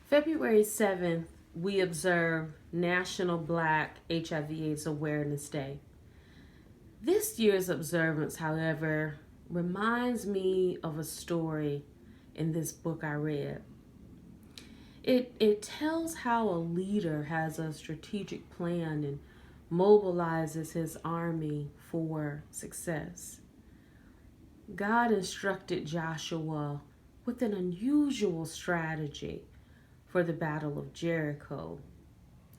February 7th, we observe National Black HIV/AIDS Awareness Day. This year's observance, however, reminds me of a story in this book I read. It tells how a leader has a strategic plan and mobilizes his army for success. God instructed Joshua with an unusual strategy for the Battle of Jericho.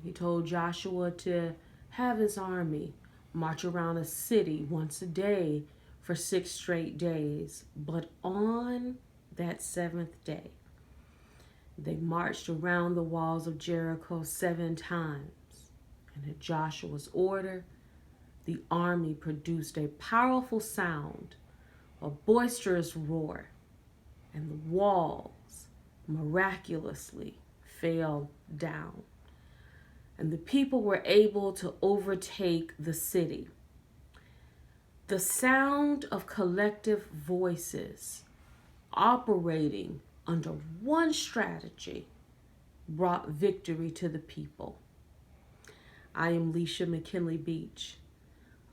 He told Joshua to have his army march around a city once a day for 6 straight days. But on that 7th day, they marched around the walls of Jericho 7 times. And at Joshua's order, the army produced a powerful sound, a boisterous roar, and the walls miraculously fell down. And the people were able to overtake the city. The sound of collective voices operating under one strategy brought victory to the people. I am McKinley-Beach,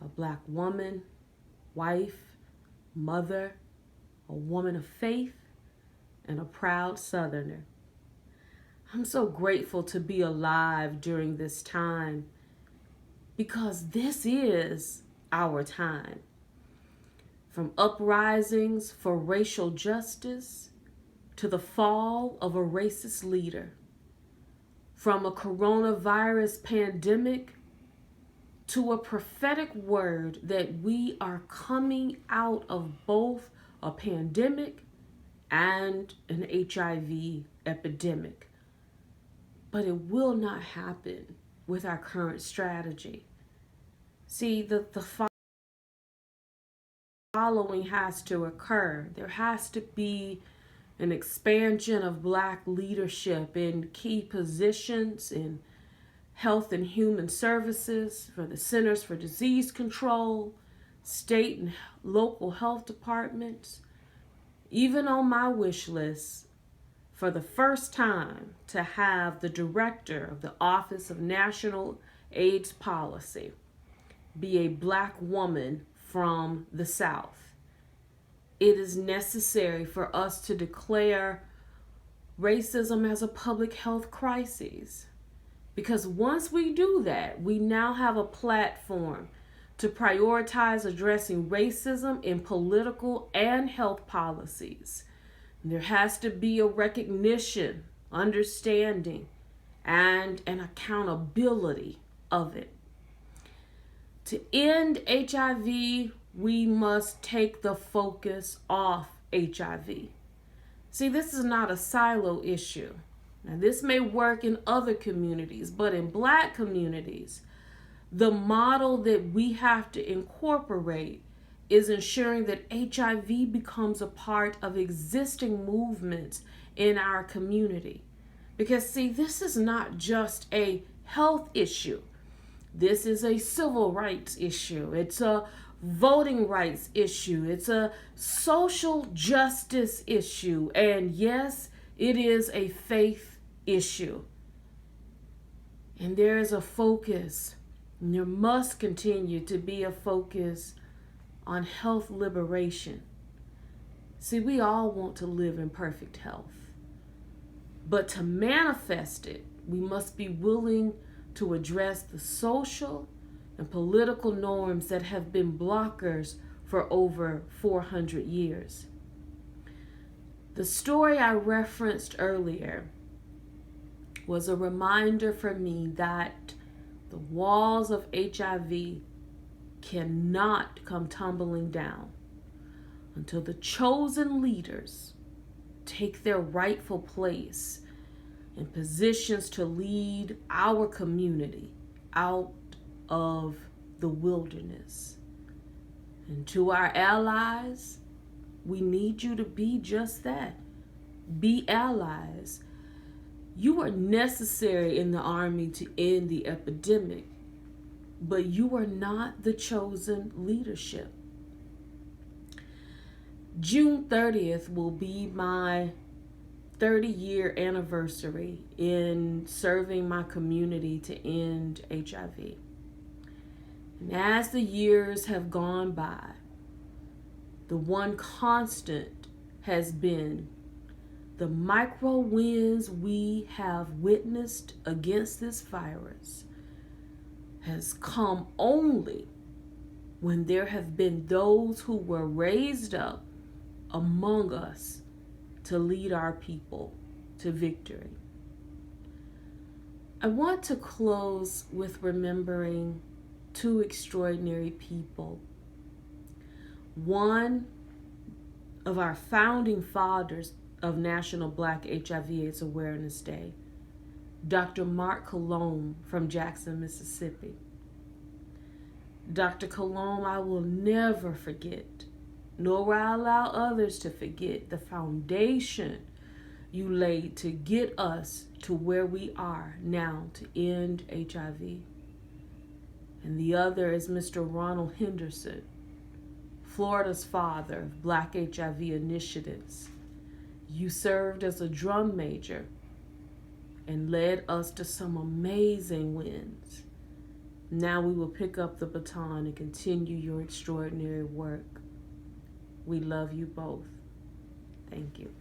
a Black woman, wife, mother, a woman of faith, and a proud Southerner. I'm so grateful to be alive during this time because this is our time. From uprisings for racial justice to the fall of a racist leader, from a coronavirus pandemic to a prophetic word that we are coming out of both a pandemic and an HIV epidemic. But it will not happen with our current strategy. See, the following has to occur. There has to be an expansion of Black leadership in key positions in health and human services, for the Centers for Disease Control, state and local health departments. Even on my wish list, for the first time, to have the director of the Office of National AIDS Policy be a Black woman from the South. It is necessary for us to declare racism as a public health crisis. Because once we do that, we now have a platform to prioritize addressing racism in political and health policies. There has to be a recognition, understanding, and an accountability of it. To end HIV, we must take the focus off HIV. See, this is not a silo issue. Now, this may work in other communities, but in Black communities, the model that we have to incorporate is ensuring that HIV becomes a part of existing movements in our community. Because, see, this is not just a health issue. This is a civil rights issue. It's a voting rights issue. It's a social justice issue. And yes, it is a faith issue. And there is a focus, and there must continue to be a focus on health liberation. See, we all want to live in perfect health. But to manifest it, we must be willing to address the social and political norms that have been blockers for over 400 years. The story I referenced earlier was a reminder for me that the walls of HIV cannot come tumbling down until the chosen leaders take their rightful place in positions to lead our community out of the wilderness. And to our allies, we need you to be just that. Be allies. You are necessary in the army to end the epidemic, but you are not the chosen leadership. June 30th will be my 30-year anniversary in serving my community to end HIV. And as the years have gone by, the one constant has been the micro wins we have witnessed against this virus has come only when there have been those who were raised up among us to lead our people to victory. I want to close with remembering two extraordinary people. One of our founding fathers of National Black HIV/AIDS Awareness Day, Dr. Mark Colomb from Jackson, Mississippi. Dr. Colomb, I will never forget, nor will I allow others to forget, the foundation you laid to get us to where we are now to end HIV. And the other is Mr. Ronald Henderson, Florida's father of Black HIV initiatives. You served as a drum major and led us to some amazing wins. Now we will pick up the baton and continue your extraordinary work. We love you both. Thank you.